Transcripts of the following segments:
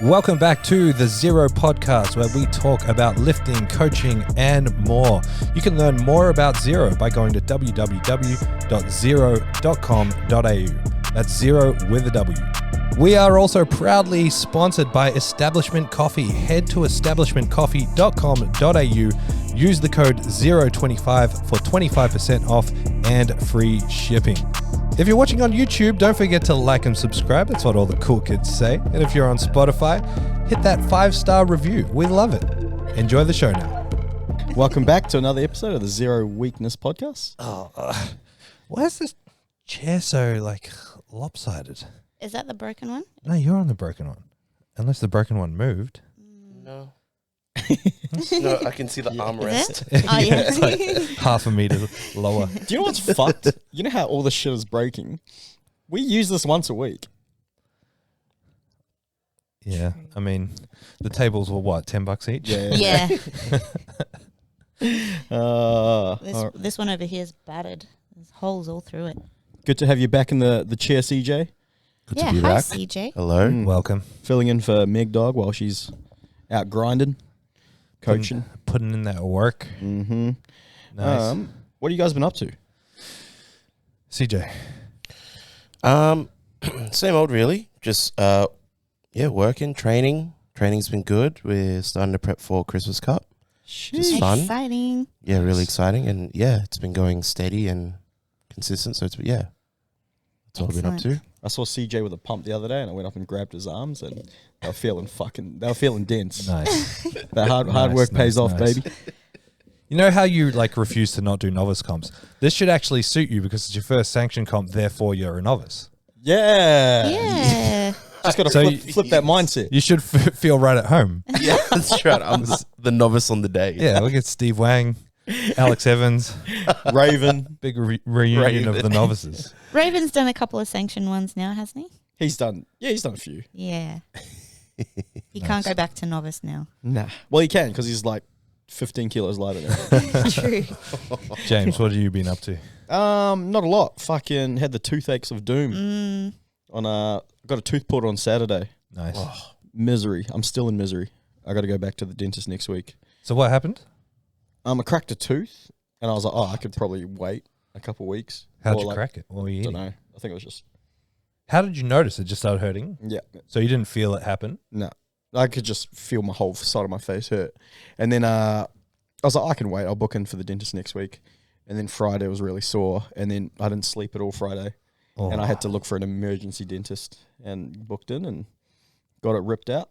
Welcome back to the ZeroW Podcast, where we talk about lifting, coaching, and more. You can learn more about Zero by going to www.zero.com.au. That's Zero with a W. We are also proudly sponsored by Establishment Coffee. Head to establishmentcoffee.com.au. Use the code 025 for 25% off and free shipping. If you're watching on YouTube, don't forget to like and subscribe. That's what all the cool kids say. And if you're on Spotify, hit that 5-star review. We love it. Enjoy the show now. Welcome back to another episode of the Zero Weakness Podcast. Why is this chair so lopsided? Is that the broken one? No, you're on the broken one. Unless the broken one moved. No. No, I can see the armrest. Oh, yeah. It's like half a meter lower. Do you know what's fucked? You know how all this shit is breaking? We use this once a week. Yeah, I mean, the tables were what, $10 each? Yeah. Alright. This one over here is battered. There's holes all through it. Good to have you back in the chair, CJ. Good yeah, to be hi, back. CJ. Hello. Welcome. Filling in for Meg Dog while she's out grinding, coaching. Putting in that work. Mm-hmm. Nice. What have you guys been up to? CJ. Same old, really. Just working, training. Training's been good. We're starting to prep for Christmas Cup. Just fun. Exciting. Yeah, really exciting, and it's been going steady and consistent. So that's all I've been up to. I saw CJ with a pump the other day, and I went up and grabbed his arms, and they were feeling dense. Nice. That hard work pays off, baby. You know how you refuse to not do novice comps? This should actually suit you because it's your first sanction comp, therefore you're a novice. Yeah. Yeah. Just got to flip that mindset. You should feel right at home. Yeah, that's right. I'm the novice on the day. Yeah, look at Steve Wang, Alex Evans, Raven. big reunion of the novices. Raven's done a couple of sanctioned ones now, hasn't he? He's done a few. Yeah. He can't go back to novice now. Nah. Well, he can because he's 15 kilos lighter than True. James, what have you been up to? Not a lot. Fucking had the toothaches of doom. Got a tooth pulled on Saturday. Nice. Oh, misery. I'm still in misery. I got to go back to the dentist next week. So what happened? I cracked a tooth, and I was like, I could probably wait a couple of weeks. How'd you crack it? What were you I eating? don't know. I think it was just... How did you notice it just started hurting? Yeah. So you didn't feel it happen? No. I could just feel my whole side of my face hurt. And then I was like, I can wait. I'll book in for the dentist next week. And then Friday was really sore. And then I didn't sleep at all Friday. Oh. And I had to look for an emergency dentist and booked in and got it ripped out.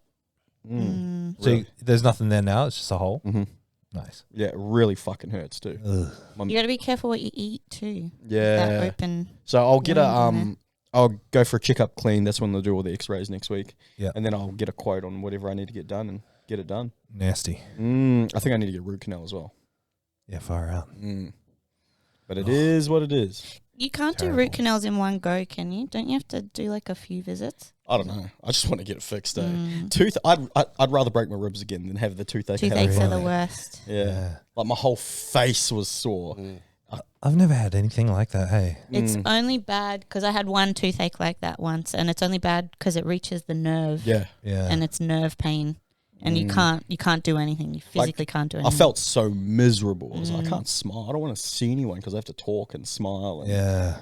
So there's nothing there now? It's just a hole? Mm-hmm. Nice. Yeah, it really fucking hurts too. Ugh. You got to be careful what you eat too. Yeah. That open. So I'll get wound I'll go for a checkup clean. That's when they'll do all the x-rays next week. Yeah. And then I'll get a quote on whatever I need to get done and get it done. Nasty. I think I need to get root canal as well. Yeah, far out. But it is what it is. You can't Terrible. do root canals in one go, can you? Don't you have to do a few visits? I don't know. I just want to get it fixed. Tooth. I'd rather break my ribs again than have the toothache. Toothaches are the Really? worst. Yeah. Like my whole face was sore. I've never had anything like that, hey. It's only bad because I had one toothache like that once, and it's only bad because it reaches the nerve. Yeah. Yeah. And it's nerve pain, and you can't do anything. You physically can't do anything. I felt so miserable. I was like, I can't smile. I don't want to see anyone because I have to talk and smile. And Yeah.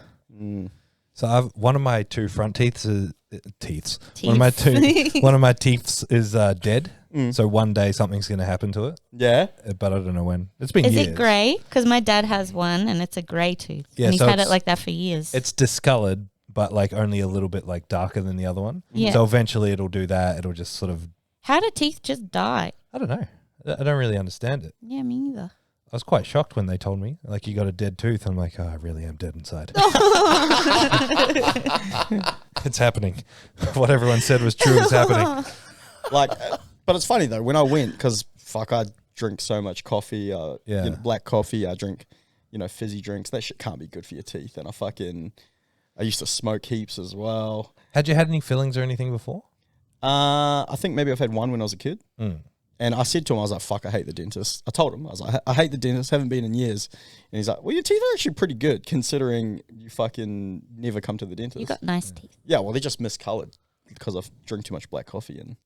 So one of my two front teeth is One of my teeth is dead. So one day something's going to happen to it. Yeah. But I don't know when. It's been Is years. it grey? Because my dad has one, and it's a grey tooth. Yeah, and he's so had it it's- like that for years. It's discolored, but only a little bit darker than the other one. Yeah. So eventually it'll do that. It'll just sort of, How do teeth just die? I don't know. I don't really understand it. Yeah, me neither. I was quite shocked when they told me, you got a dead tooth. I'm like, oh, I really am dead inside. It's happening. What everyone said was true is happening. But it's funny though, when I went, because I drink so much coffee, black coffee, I drink, fizzy drinks. That shit can't be good for your teeth. And I used to smoke heaps as well. Had you had any fillings or anything before? I think maybe I've had one when I was a kid. And I said to him, I was like, fuck, I hate the dentist. I told him, I was like, I hate the dentist, haven't been in years. And he's like, well, your teeth are actually pretty good considering you fucking never come to the dentist. You got nice teeth. Yeah, well, they're just miscolored because I drink too much black coffee. And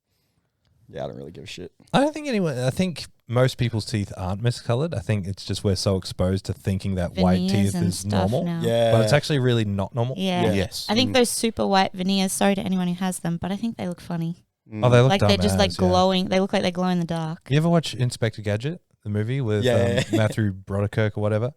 Yeah, I don't really give a shit. I think most people's teeth aren't miscolored. I think it's just we're so exposed to thinking that white Veneers teeth and is stuff normal. now. Yeah. But it's actually really not normal. Yeah. Yes. I think those super white veneers, sorry to anyone who has them, but I think they look funny. Oh, they look Like they're just like dumbass, yeah. glowing. They look like they glow in the dark. You ever watch Inspector Gadget, the movie with Matthew Broderick or whatever?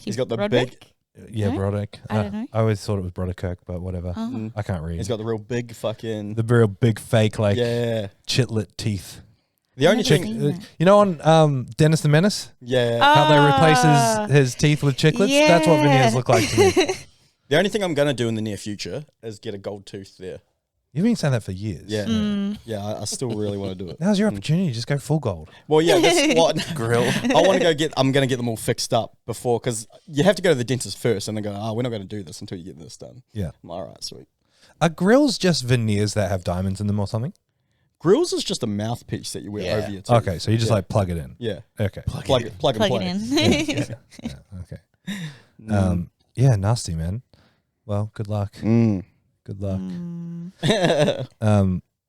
He's got the Broderick? Yeah, No? Broderick. I don't know. I always thought it was Broderick, but whatever. Oh. I can't read. He's got the real big fucking... The real big fake like yeah. chitlet teeth. The only I've never thing... seen that. You know on Dennis the Menace? Yeah. How they replace his teeth with chiclets? That's what veneers look like to me. The only thing I'm going to do in the near future is get a gold tooth there. You've been saying that for years. Yeah. Mm. Yeah, I still really want to do it. Now's your opportunity. Just go full gold. Well, yeah, that's what... Grill. I want to go get... I'm going to get them all fixed up before... Because you have to go to the dentist first and they go, we're not going to do this until you get this done. Yeah. I'm all right, sweet. Are grills just veneers that have diamonds in them or something? Grills is just a mouthpiece that you wear over your teeth. Okay, so you just like plug it in. Yeah. Okay. Plug and Plug it play. in. Yeah, okay. Yeah, nasty, man. Well, good luck. Good luck.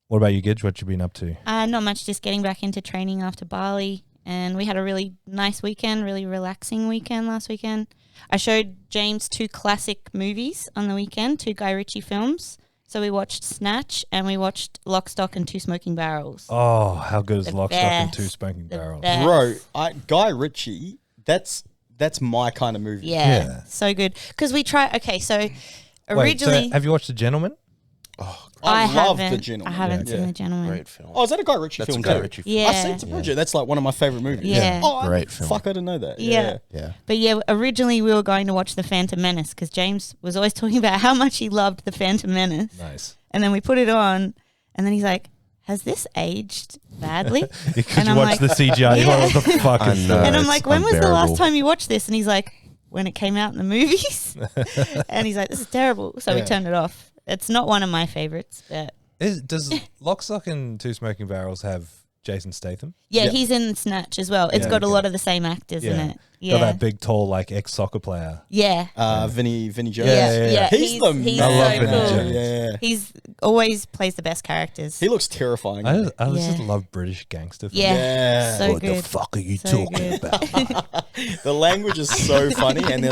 What about you, Gidge? What you been up to? Not much, just getting back into training after Bali. And we had a really nice weekend, really relaxing weekend last weekend. I showed James 2 classic movies on the weekend, 2 Guy Ritchie films. So we watched Snatch and we watched Lock, Stock and 2 Smoking Barrels. Oh, how good is The Lock, Stock and best. 2 Smoking Barrels? best. Bro, Guy Ritchie, that's my kind of movie. Yeah, so good. Because we tried, okay, so Wait, originally... so have you watched The Gentleman? Oh, I love haven't. The Gentleman. I haven't Yeah. seen The Gentleman. great film. Oh, is that a Guy Ritchie That's film a Guy too? Ritchie film. Yeah. I've seen to Bridget. That's like one of my favorite movies. Yeah. Oh, Great film. Fuck, I didn't know that. Yeah. Yeah. But yeah, originally we were going to watch The Phantom Menace because James was always talking about how much he loved The Phantom Menace. Nice. And then we put it on and then he's like, has this aged badly? Because And you I'm watched like, the CGI. You're like, what the fuck I is know. that? and I'm it's like, when was the last unbearable. time you watched this? And he's like, when it came out in the movies. And he's like, this is terrible. So we turned it off. It's not one of my favorites, but Does Lock, Stock and 2 Smoking Barrels have Jason Statham? yeah, Yeah. he's in Snatch as well. It's Yeah, got a okay. lot of the same actors in Yeah. it. Got Yeah. that big, tall, like ex-soccer player. Yeah. Vinny Jones. Yeah. He's the he's I love so Vinny cool. Jones. Yeah. He's always plays the best characters. He looks terrifying. I just Yeah. love British gangster films. Yeah. Yeah. So What good. the fuck are you So talking good. about? The language is so funny, and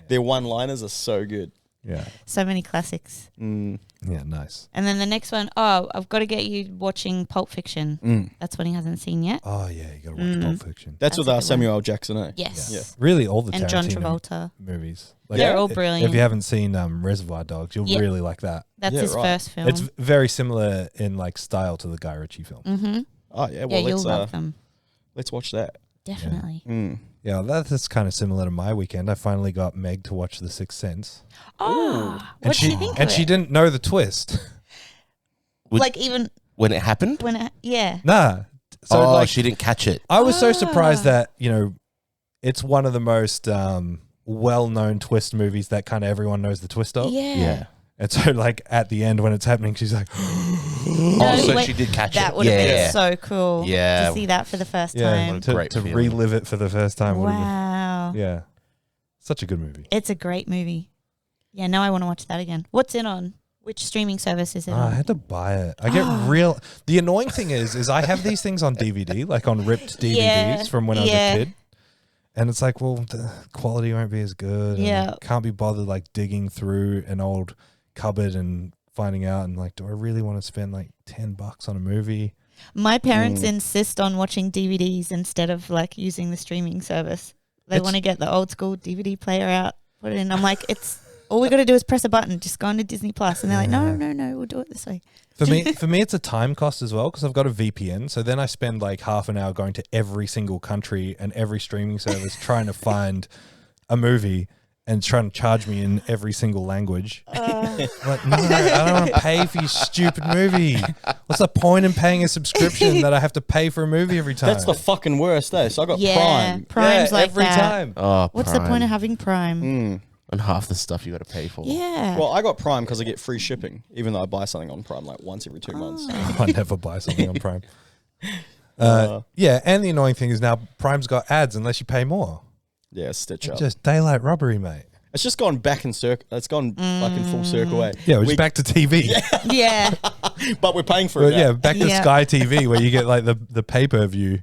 their one-liners are so good. Yeah. So many classics. Yeah, nice. And then the next one, I've got to get you watching Pulp Fiction. That's one he hasn't seen yet. Oh, yeah, you got to watch Pulp Fiction. That's with a good Samuel L. Jackson, eh? Yes. Yeah. Really, all the And John Tarantino Travolta. movies. They're all If brilliant. you haven't seen Reservoir Dogs, you'll Yeah. really like that. That's Yeah, his right. first film. It's very similar in like style to the Guy Ritchie film. Mm-hmm. Oh yeah. Yeah, Well, you'll love them. let's watch that. Definitely. Yeah, that's kind of similar to my weekend. I finally got Meg to watch The Sixth Sense. Oh, And what she do you think and of she it? didn't know the twist. Like even When it happened? when it, yeah. Nah. So oh, like, she didn't catch it. I was so surprised that, it's one of the most well-known twist movies that kind of everyone knows the twist of. Yeah. And so like at the end when it's happening, she's like, No, so wait, she did catch that it. would have Yeah. been so cool Yeah. to see that for the first yeah, time. to, great to feeling. relive it for the first time. would've been- Wow. Yeah. Such a good movie. It's a great movie. Yeah, now I want to watch that again. What's it on? Which streaming service is it I on? had to buy it. I get real. The annoying thing is I have these things on DVD, like on ripped DVDs Yeah, from when I was yeah. a kid, and it's like, well, the quality won't be as good. and Yeah. can't be bothered like digging through an old cupboard and finding out, and like, do I really want to spend like $10 on a movie? My parents insist on watching DVDs instead of like using the streaming service. They It's- want to get the old school DVD player out, put it in. I'm like, it's all we got to do is press a button, just go into Disney Plus, and they're like, no, we'll do it this way. For me, it's a time cost as well because I've got a VPN. So then I spend like half an hour going to every single country and every streaming service trying to find a movie and trying to charge me in every single language. Like, no, I don't want to pay for your stupid movie. What's the point in paying a subscription that I have to pay for a movie every time? That's the fucking worst, eh? So I got Yeah, Prime. Prime's yeah, like every that. time. Oh, What's the point Prime. of having Prime? And half the stuff you got to pay for. Yeah. Well, I got Prime because I get free shipping, even though I buy something on Prime like once every 2 months. I never buy something on Prime. Yeah, and the annoying thing is now Prime's got ads unless you pay more. Yeah, stitch up. Just daylight robbery, mate. It's just gone back in circle. It's gone fucking full circle way. Yeah, we're just back to TV. Yeah. But we're paying for it. Yeah, back to Sky TV where you get like the pay-per-view,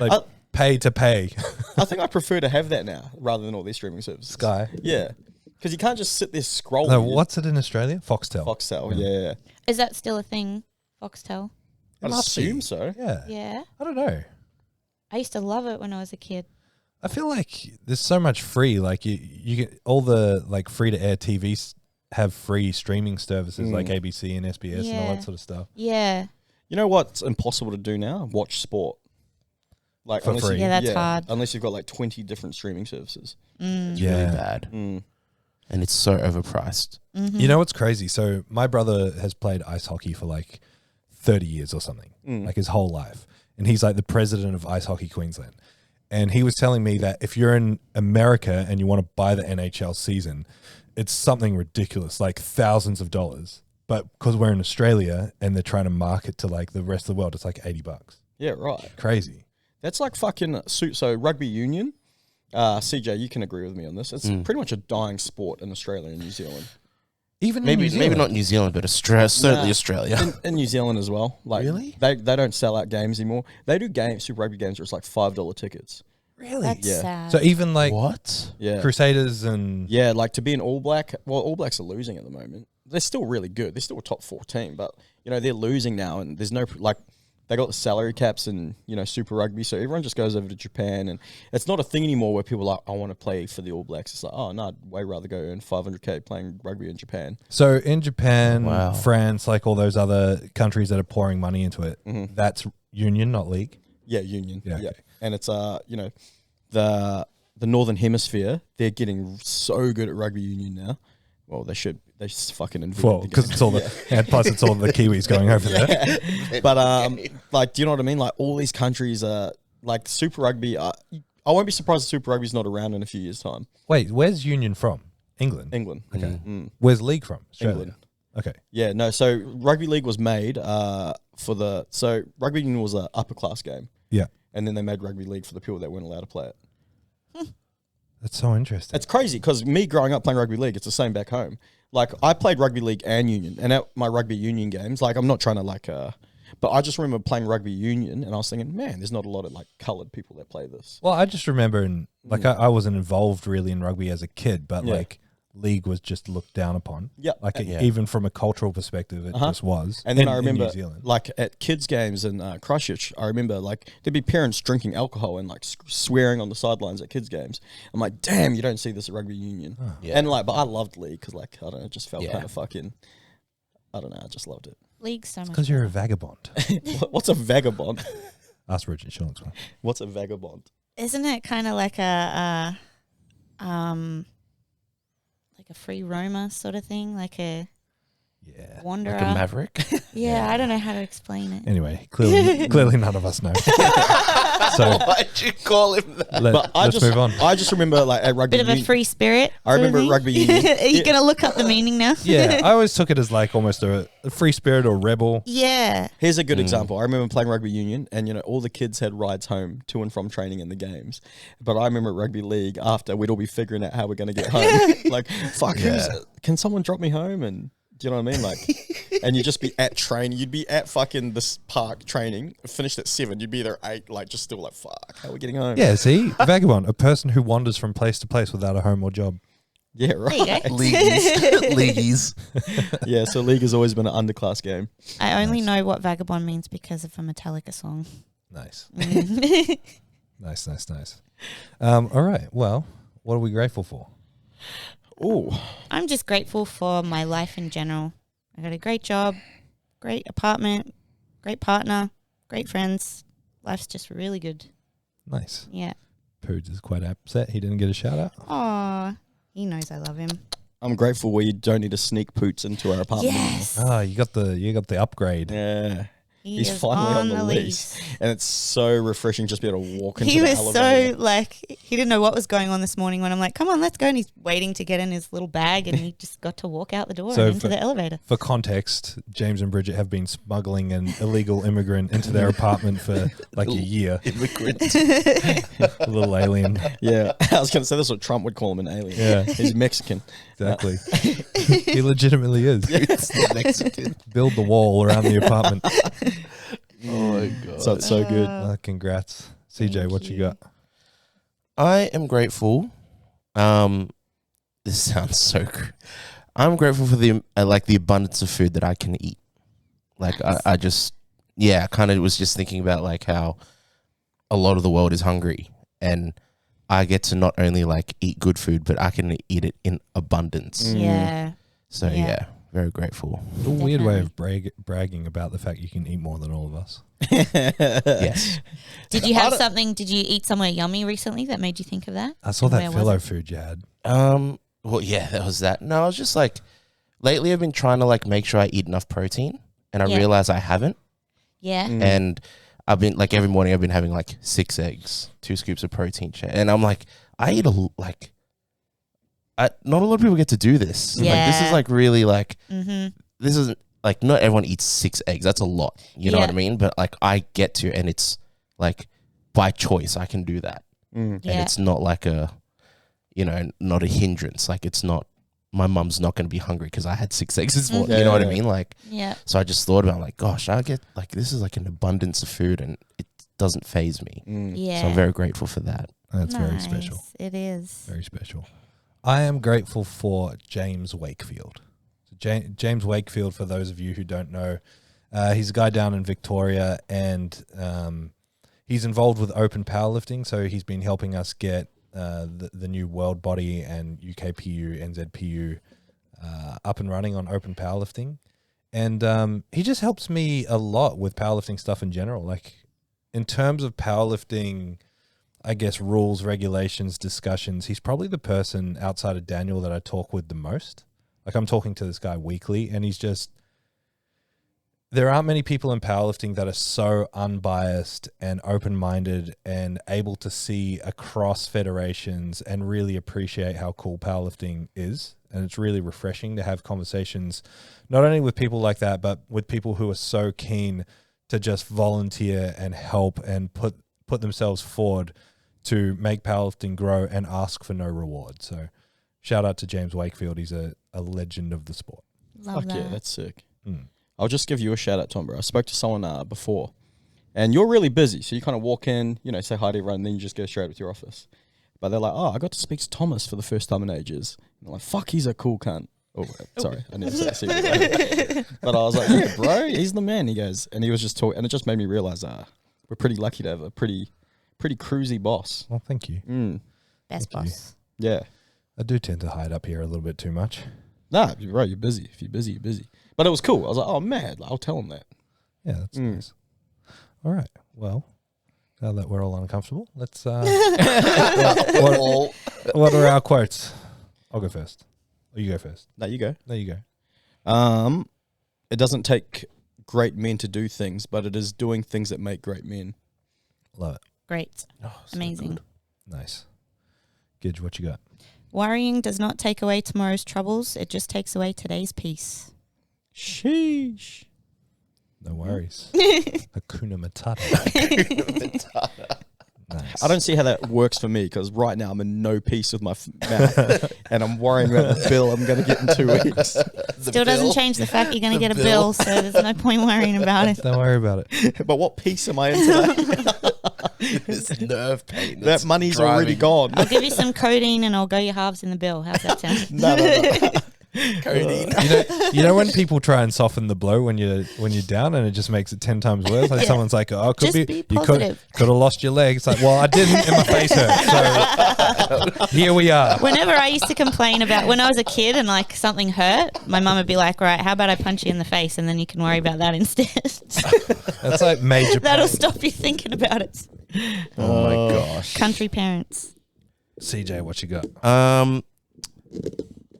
like pay to pay. I think I prefer to have that now rather than all these streaming services. Sky. Yeah. Because you can't just sit there scrolling. No, what's it in Australia? Foxtel. Foxtel, yeah. Is that still a thing, Foxtel? I'd assume so. Yeah. Yeah. I don't know. I used to love it when I was a kid. I feel like there's so much free. Like you get all the like free to air TVs have free streaming services like ABC and SBS and all that sort of stuff. Yeah. You know what's impossible to do now? Watch sport. Like For free. Yeah, that's hard. Unless you've got like 20 different streaming services. It's really bad. And it's so overpriced. You know what's crazy? So my brother has played ice hockey for like 30 years or something, like his whole life. And he's like the president of Ice Hockey Queensland. And he was telling me that if you're in America and you want to buy the NHL season, it's something ridiculous, like thousands of dollars. But because we're in Australia and they're trying to market to like the rest of the world, it's like $80. Yeah, right. Crazy. That's like fucking so rugby union. CJ, you can agree with me on this. It's pretty much a dying sport in Australia and New Zealand. Even maybe in New Zealand. maybe not New Zealand, but certainly Australia. In New Zealand as well. Like Really? They don't sell out games anymore. They do Super Rugby games where it's like $5 tickets. Really? That's Yeah. sad. So even like What? Yeah. Crusaders and Yeah, like to be an All Black. Well, All Blacks are losing at the moment. They're still really good. They're still a top 4 team, but you know they're losing now, and there's no like they got the salary caps and Super Rugby, so everyone just goes over to Japan, and it's not a thing anymore where people are like, I want to play for the All Blacks. It's like, oh no, I'd way rather go earn $500K playing rugby in Japan. So in Japan, Wow. France, like all those other countries that are pouring money into it, that's union, not league. Yeah, union. Yeah, Yeah, okay. and it's the Northern Hemisphere, they're getting so good at rugby union now. Well, they should. They just fucking invented Well, the because game. it's all and plus it's all the Kiwis going over there. But like, do you know what I mean? Like, all these countries are like Super Rugby. I won't be surprised if Super Rugby's not around in a few years' time. Wait, where's union from? England. England. Okay. Where's league from? Australia. England. Okay. Yeah, no. So rugby league was made so rugby union was a upper class game, Yeah. and then they made rugby league for the people that weren't allowed to play it. That's so interesting. It's crazy because me growing up playing rugby league, it's the same back home. Like I played rugby league and union, and at my rugby union games, like I'm not trying to but I just remember playing rugby union, and I was thinking, man, there's not a lot of like coloured people that play this. Well, I just remember I wasn't involved really in rugby as a kid, but like league was just looked down upon. Yeah. Like even from a cultural perspective, it just was. And then in I remember, New Zealand. like at kids' games in Christchurch, I remember like there'd be parents drinking alcohol and like swearing on the sidelines at kids' games. I'm like, damn, you don't see this at rugby union. Yeah. And like, but I loved league because like I don't know, it just felt kind of fucking. I don't know, I just loved it. League's so much. Because you're a vagabond. What's a vagabond? Ask Bridget, she'll explain. What's a vagabond? Isn't it kind of like a free roamer sort of thing, like a wanderer? Like a maverick. Yeah, I don't know how to explain it. Anyway, clearly none of us know. So Why'd you call him that? let's move on. I just remember like at rugby Bit of a union. free spirit. I remember sort of rugby thing. union. Are you gonna look up the meaning now? Yeah, I always took it as like almost a free spirit or rebel. Yeah. Here's a good example. I remember playing rugby union, and all the kids had rides home to and from training in the games. But I remember at rugby league after we'd all be figuring out how we're going to get home. Like, fuck, can someone drop me home? And do you know what I mean? Like, and you'd just be at training. You'd be at fucking this park training. Finished at 7. You'd be there at 8. Like, just still like, fuck, how are we getting home? Yeah, see, vagabond, a person who wanders from place to place without a home or job. Yeah, right. There you go. Leagueies. Yeah, so league has always been an underclass game. I only know what vagabond means because of a Metallica song. Nice. Nice. All right. Well, what are we grateful for? Oh, I'm just grateful for my life in general. I got a great job, great apartment, great partner, great friends. Life's just really good. Nice. Yeah. Poods is quite upset he didn't get a shout out. Aw, he knows I love him. I'm grateful we don't need to sneak poots into our apartment. Yes. Ah, you got the upgrade. Yeah. He's finally on the lease. And it's so refreshing just to be able to walk into the elevator. He was so like, he didn't know what was going on this morning when I'm like, come on, let's go. And he's waiting to get in his little bag and he just got to walk out the door and into the elevator. For context, James and Bridget have been smuggling an illegal immigrant into their apartment for like a year. Immigrant. A little alien. Yeah. I was going to say, that's what Trump would call him, an alien. Yeah. He's Mexican. Exactly. He legitimately is. It's the Mexican. Build the wall around the apartment. Oh my God. So it's so good. Congrats. CJ, what you got? I am grateful. This sounds so I'm grateful for the abundance of food that I can eat. Like I just kind of was just thinking about like how a lot of the world is hungry and I get to not only like eat good food, but I can eat it in abundance. Yeah. So yeah, very grateful. A weird way of bragging about the fact you can eat more than all of us. Yes. Did you have something? Did you eat somewhere yummy recently that made you think of that? I saw that pillow food you had. Well, yeah, that was that. No, I was just like, lately I've been trying to like make sure I eat enough protein, and I realize I haven't. Yeah. And I've been like every morning I've been having like 6 eggs, 2 scoops of protein shake, and I'm like, I eat not a lot of people get to do this. Yeah. Like this is like really like this isn't like not everyone eats 6 eggs. That's a lot. You know what I mean? But like I get to, and it's like by choice I can do that, and it's not like a, you know, not a hindrance. Like it's not, my mum's not going to be hungry because I had 6 eggs this morning. You know what I mean? Like, so I just thought about like, gosh, I get like, this is like an abundance of food and it doesn't faze me. So I'm very grateful for that. That's very special. It is. Very special. I am grateful for James Wakefield. James Wakefield, for those of you who don't know, he's a guy down in Victoria and he's involved with open powerlifting. So he's been helping us get the new world body and UKPU, NZPU up and running on open powerlifting. And he just helps me a lot with powerlifting stuff in general. Like in terms of powerlifting, I guess, rules, regulations, discussions, he's probably the person outside of Daniel that I talk with the most. Like I'm talking to this guy weekly and he's just, there aren't many people in powerlifting that are so unbiased and open-minded and able to see across federations and really appreciate how cool powerlifting is. And it's really refreshing to have conversations, not only with people like that, but with people who are so keen to just volunteer and help and put themselves forward to make powerlifting grow and ask for no reward. So shout out to James Wakefield. He's a legend of the sport. Love that. Yeah, that's sick. I'll just give you a shout out, Tom, bro. I spoke to someone before, and you're really busy. So you kind of walk in, you know, say hi to everyone, and then you just go straight with your office. But they're like, oh, I got to speak to Thomas for the first time in ages. And I'm like, fuck, he's a cool cunt. Oh, sorry, I need to say that. But I was like, yeah, bro, he's the man. He goes, and he was just talking, and it just made me realize we're pretty lucky to have a pretty cruisy boss. Well, thank you. Best boss. Yeah. I do tend to hide up here a little bit too much. Nah, bro, you're busy. If you're busy, you're busy. But it was cool. I was like, oh, man, I'll tell him that. Yeah, that's nice. All right. Well, now that we're all uncomfortable, let's... what are our quotes? I'll go first. Or you go first. No, you go. There you go. It doesn't take great men to do things, but it is doing things that make great men. Love it. Great. Oh, so amazing. good. Nice. Gidge, what you got? Worrying does not take away tomorrow's troubles. It just takes away today's peace. Sheesh. No worries. Hakuna Matata. Nice. I don't see how that works for me because right now I'm in no peace with my mouth and I'm worrying about the bill I'm going to get in 2 weeks. Still doesn't change the fact you're going to get a bill, so there's no point worrying about it. Don't worry about it. But what peace am I in today? It's nerve pain. That money's already gone. I'll give you some codeine and I'll go your halves in the bill. How's that sound? No. Codeine. You know when people try and soften the blow when you're down and it just makes it 10 times worse? Like someone's like, oh, Just be positive. You could have lost your leg. It's like, well, I didn't and my face hurt. So here we are. Whenever I used to complain about when I was a kid and like something hurt, my mum would be like, right, how about I punch you in the face and then you can worry about that instead. That's like major That'll pain. stop you thinking about it. Oh my gosh. Country parents. CJ, what you got?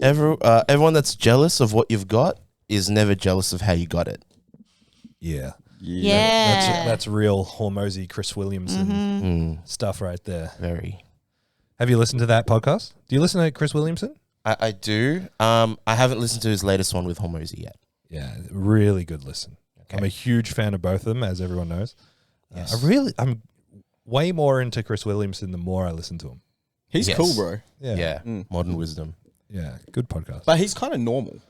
Everyone that's jealous of what you've got is never jealous of how you got it. Yeah. Yeah. That's real Hormozy Chris Williamson stuff right there. Very. Have you listened to that podcast? Do you listen to Chris Williamson? I do. I haven't listened to his latest one with Hormozy yet. Yeah, really good listen. Okay. I'm a huge fan of both of them, as everyone knows. Yes. I'm way more into Chris Williamson the more I listen to him. He's cool, bro. Yeah. Modern wisdom. Yeah, good podcast. But he's kind of normal.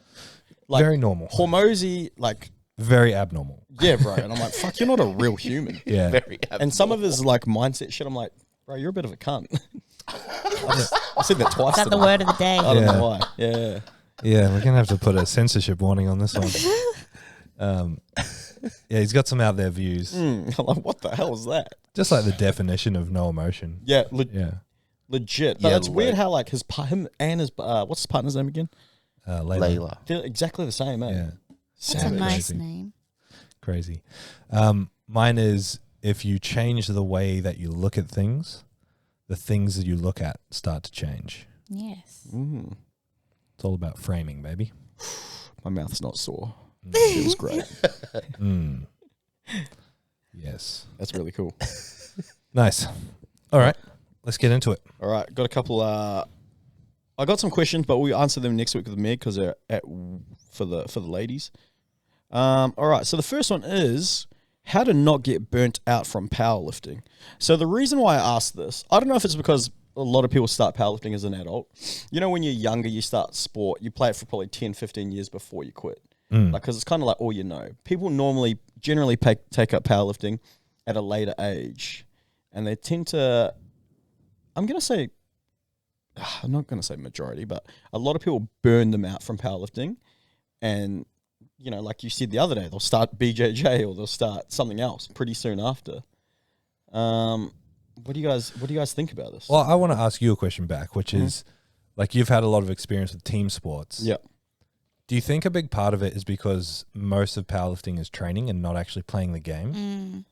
Like, very normal. Hormozy, like... very abnormal. Yeah, bro. And I'm like, fuck, you're not a real human. Yeah. Very abnormal. And some of his like mindset shit, I'm like, bro, you're a bit of a cunt. I said that twice. Is that the word of the day? I don't know why. Yeah. Yeah, we're going to have to put a censorship warning on this one. Yeah, he's got some out there views. I'm like, what the hell is that? Just like the definition of no emotion. Yeah, yeah. Legit. But it's weird how like him and his, what's his partner's name again? Layla. They're exactly the same, eh? Yeah. That's a nice name. Crazy. Mine is, if you change the way that you look at things, the things that you look at start to change. Yes. It's all about framing, baby. My mouth's not sore. It was great. Yes. That's really cool. Nice. All right. Let's get into it. All right. Got a couple. I got some questions, but we'll answer them next week with Meg because they're for the ladies. All right. So the first one is how to not get burnt out from powerlifting. So the reason why I asked this, I don't know if it's because a lot of people start powerlifting as an adult. You know, when you're younger, you start sport, you play it for probably 10, 15 years before you quit. Like, because it's kind of like all you know. People generally take up powerlifting at a later age, and they tend to, I'm not going to say majority, but a lot of people burn them out from powerlifting. And, you know, like you said the other day, they'll start BJJ or they'll start something else pretty soon after. What do you guys think about this? Well, I want to ask you a question back, which is, like, you've had a lot of experience with team sports. Yeah. Do you think a big part of it is because most of powerlifting is training and not actually playing the game?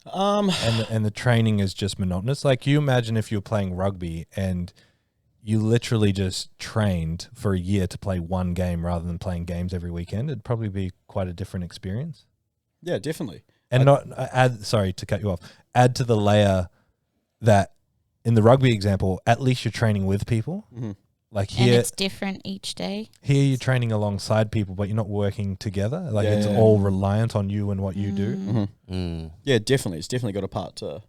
And the training is just monotonous. Like, you imagine if you were playing rugby and you literally just trained for a year to play one game rather than playing games every weekend, it'd probably be quite a different experience. Yeah, definitely. And sorry to cut you off, add to the layer that in the rugby example, at least you're training with people. Like here, and it's different each day. Here you're training alongside people, but you're not working together. Like it's all reliant on you and what you do. Yeah, definitely. It's definitely got a part to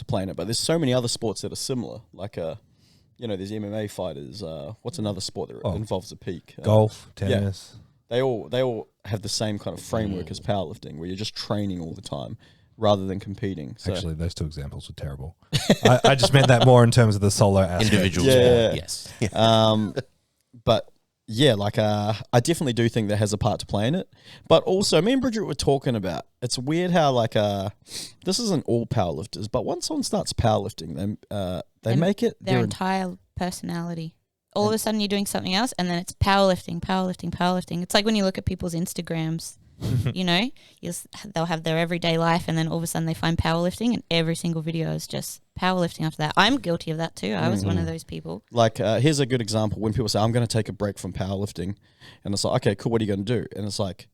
play in it. But there's so many other sports that are similar. Like, you know, there's MMA fighters. What's another sport that involves a peak? Golf, tennis. Yeah. They all have the same kind of framework as powerlifting, where you're just training all the time rather than competing. So. Actually, those two examples were terrible. I just meant that more in terms of the solo aspect. Individual sport. Yes. But yeah, like I definitely do think that has a part to play in it. But also, me and Bridget were talking about, it's weird how like this isn't all powerlifters, but once someone starts powerlifting, they make it their entire personality. All of a sudden, you're doing something else, and then it's powerlifting. It's like when you look at people's Instagrams. You know, they'll have their everyday life, and then all of a sudden they find powerlifting, and every single video is just powerlifting after that. I'm guilty of that too. I was one of those people. Like, here's a good example. When people say, I'm going to take a break from powerlifting, and it's like, okay, cool, what are you going to do? And it's like,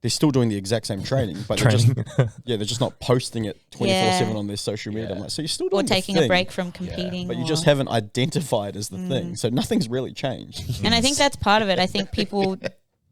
they're still doing the exact same training, but they're just not posting it 24/7 on their social media. I'm like, so you're still doing or taking a break from competing, but you just haven't identified as the thing. So nothing's really changed. And I think that's part of it. I think people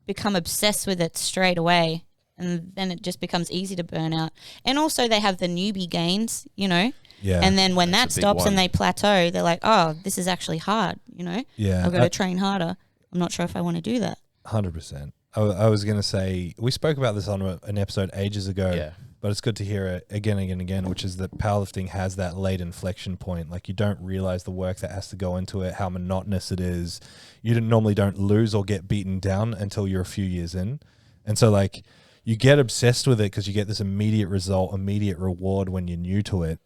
become obsessed with it straight away, and then it just becomes easy to burn out. And also they have the newbie gains, you know. Yeah. And then when that stops and they plateau, they're like, oh, this is actually hard, you know. Yeah. I've got to train harder. I'm not sure if I want to do that. 100%. I was going to say, we spoke about this on an episode ages ago, but it's good to hear it again and again, which is that powerlifting has that late inflection point. Like, you don't realize the work that has to go into it, how monotonous it is. You normally don't lose or get beaten down until you're a few years in. And so, like, you get obsessed with it because you get this immediate result, immediate reward when you're new to it.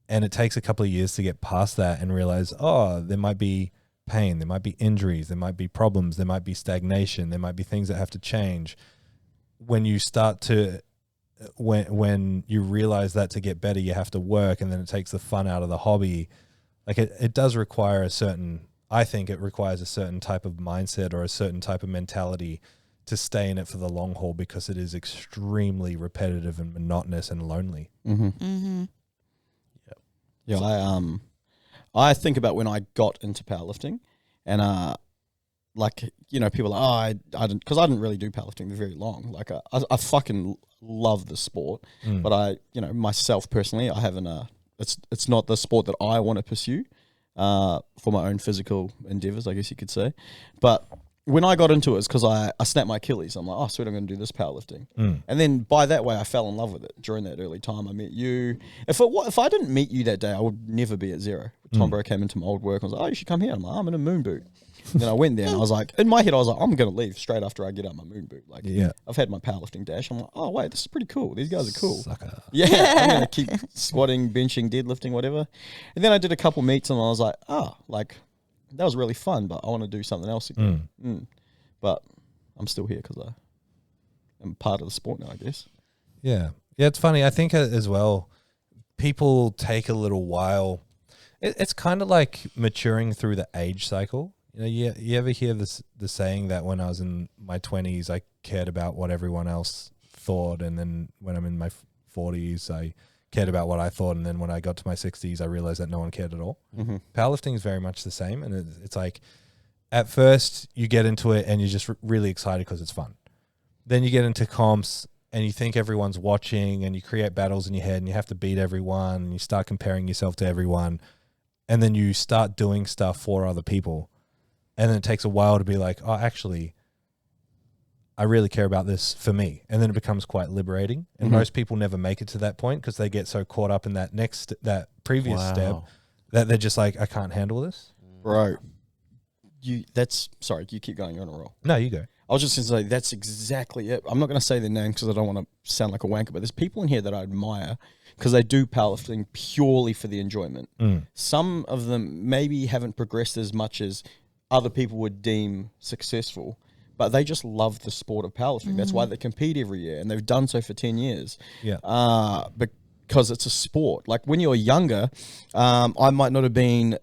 And it takes a couple of years to get past that and realize, oh, there might be pain, there might be injuries, there might be problems, there might be stagnation, there might be things that have to change. When you start to, when you realize that to get better, you have to work, and then it takes the fun out of the hobby. Like, it does require I think it requires a certain type of mindset or a certain type of mentality to stay in it for the long haul because it is extremely repetitive and monotonous and lonely. Yeah, I think about when I got into powerlifting, and like, you know, people are like, I didn't, because I didn't really do powerlifting very long. Like I fucking love the sport, but I, you know, myself personally, I haven't. It's not the sport that I want to pursue for my own physical endeavors, I guess you could say. But when I got into it, it's because I snapped my Achilles. I'm like, oh, sweet, I'm going to do this powerlifting. And then by that way, I fell in love with it during that early time. I met you. If I didn't meet you that day, I would never be at Zero. Tom Bro came into my old work and was like, oh, you should come here. I'm like, I'm in a moon boot. And then I went there and I was like, in my head, I was like, I'm going to leave straight after I get out my moon boot. Like, I've had my powerlifting dash. I'm like, oh, wait, this is pretty cool. These guys are cool. Sucker. Yeah, I'm going to keep squatting, benching, deadlifting, whatever. And then I did a couple meets and I was like, like, that was really fun, but I want to do something else again. But I'm still here because I'm part of the sport now, I guess. Yeah. Yeah, it's funny. I think as well, people take a little while. It's kind of like maturing through the age cycle. You know, you ever hear the saying that when I was in my 20s, I cared about what everyone else thought, and then when I'm in my 40s, I cared about what I thought, and then when I got to my 60s, I realized that no one cared at all. Powerlifting is very much the same, and it's like, at first, you get into it and you're just really excited because it's fun. Then you get into comps and you think everyone's watching and you create battles in your head and you have to beat everyone and you start comparing yourself to everyone. And then you start doing stuff for other people. And then it takes a while to be like, oh, actually, I really care about this for me. And then it becomes quite liberating. And most people never make it to that point because they get so caught up in that previous step that they're just like, I can't handle this. Right. You keep going, you're on a roll. No, you go. I was just going to say, that's exactly it. I'm not going to say their name because I don't want to sound like a wanker, but there's people in here that I admire because they do powerlifting purely for the enjoyment. Some of them maybe haven't progressed as much as other people would deem successful, but they just love the sport of powerlifting. That's why they compete every year, and they've done so for 10 years. Yeah. Because it's a sport. Like when you're younger, I might not have been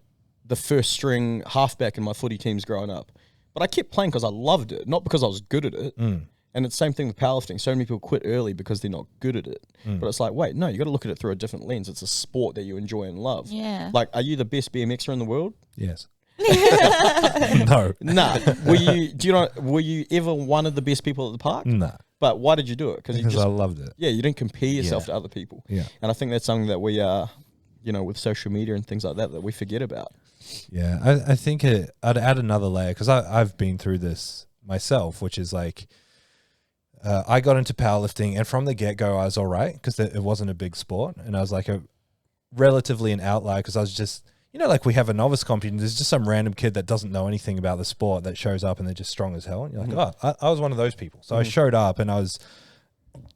the first string halfback in my footy teams growing up. But I kept playing because I loved it, not because I was good at it. And it's the same thing with powerlifting. So many people quit early because they're not good at it. But it's like, wait, no, you got to look at it through a different lens. It's a sport that you enjoy and love. Yeah. Like, are you the best BMXer in the world? Yes. No. Nah. Were you ever one of the best people at the park? Nah. But why did you do it? Because I loved it. Yeah, you didn't compare yourself to other people. Yeah. And I think that's something that we with social media and things like that we forget about. Yeah, I think I'd add another layer because I've been through this myself, which is like I got into powerlifting and from the get-go I was all right because it wasn't a big sport and I was like relatively an outlier because I was just, you know, like we have a novice comp and there's just some random kid that doesn't know anything about the sport that shows up and they're just strong as hell. And you're like, I was one of those people. So I showed up and I was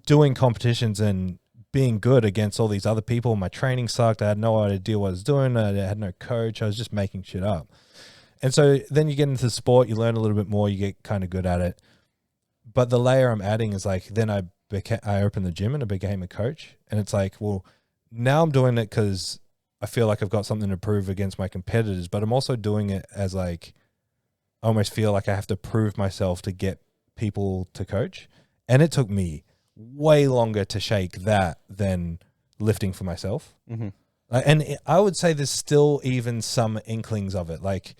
doing competitions and being good against all these other people. My training sucked. I had no idea what I was doing. I had no coach. I was just making shit up. And so then you get into the sport, you learn a little bit more, you get kind of good at it. But the layer I'm adding is like, then I opened the gym and I became a coach. And it's like, well, now I'm doing it because I feel like I've got something to prove against my competitors, but I'm also doing it as like, I almost feel like I have to prove myself to get people to coach. And it took me way longer to shake that than lifting for myself. And I would say there's still even some inklings of it. Like,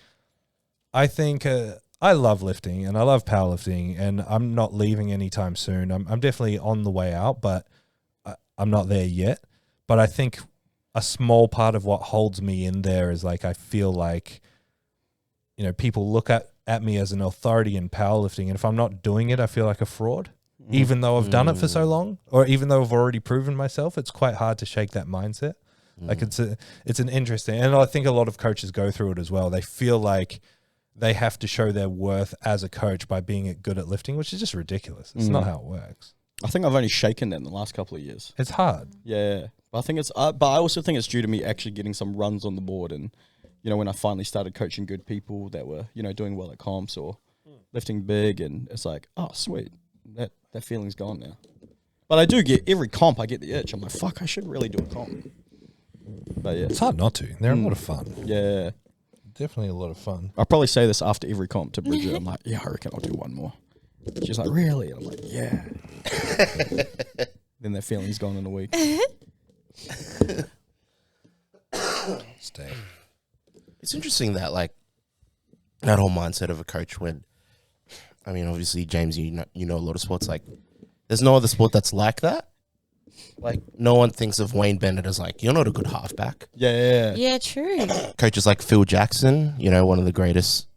I think I love lifting and I love powerlifting and I'm not leaving anytime soon. I'm definitely on the way out, but I'm not there yet. But I think a small part of what holds me in there is like, I feel like, you know, people look at me as an authority in powerlifting. And if I'm not doing it, I feel like a fraud. Even though I've done it for so long, or even though I've already proven myself, it's quite hard to shake that mindset. Like it's an interesting, and I think a lot of coaches go through it as well. They feel like they have to show their worth as a coach by being good at lifting, which is just ridiculous. It's not how it works. I think I've only shaken that in the last couple of years. It's hard. Yeah. But I think but I also think it's due to me actually getting some runs on the board. And, you know, when I finally started coaching good people that were, you know, doing well at comps or lifting big, and it's like, oh, sweet. That feeling's gone now. But I do get, every comp I get the itch. I'm like, fuck, I should really do a comp. But yeah. It's hard not to. They're a lot of fun. Yeah. Definitely a lot of fun. I'll probably say this after every comp to Bridget. I'm like, yeah, I reckon I'll do one more. She's like, really? And I'm like, yeah. Then their feeling's gone in a week. Stay. It's interesting that like that whole mindset of a coach when, I mean, obviously, James, you know a lot of sports. Like, there's no other sport that's like that. Like, no one thinks of Wayne Bennett as like, you're not a good halfback. Yeah, true. Coaches like Phil Jackson, you know, one of the greatest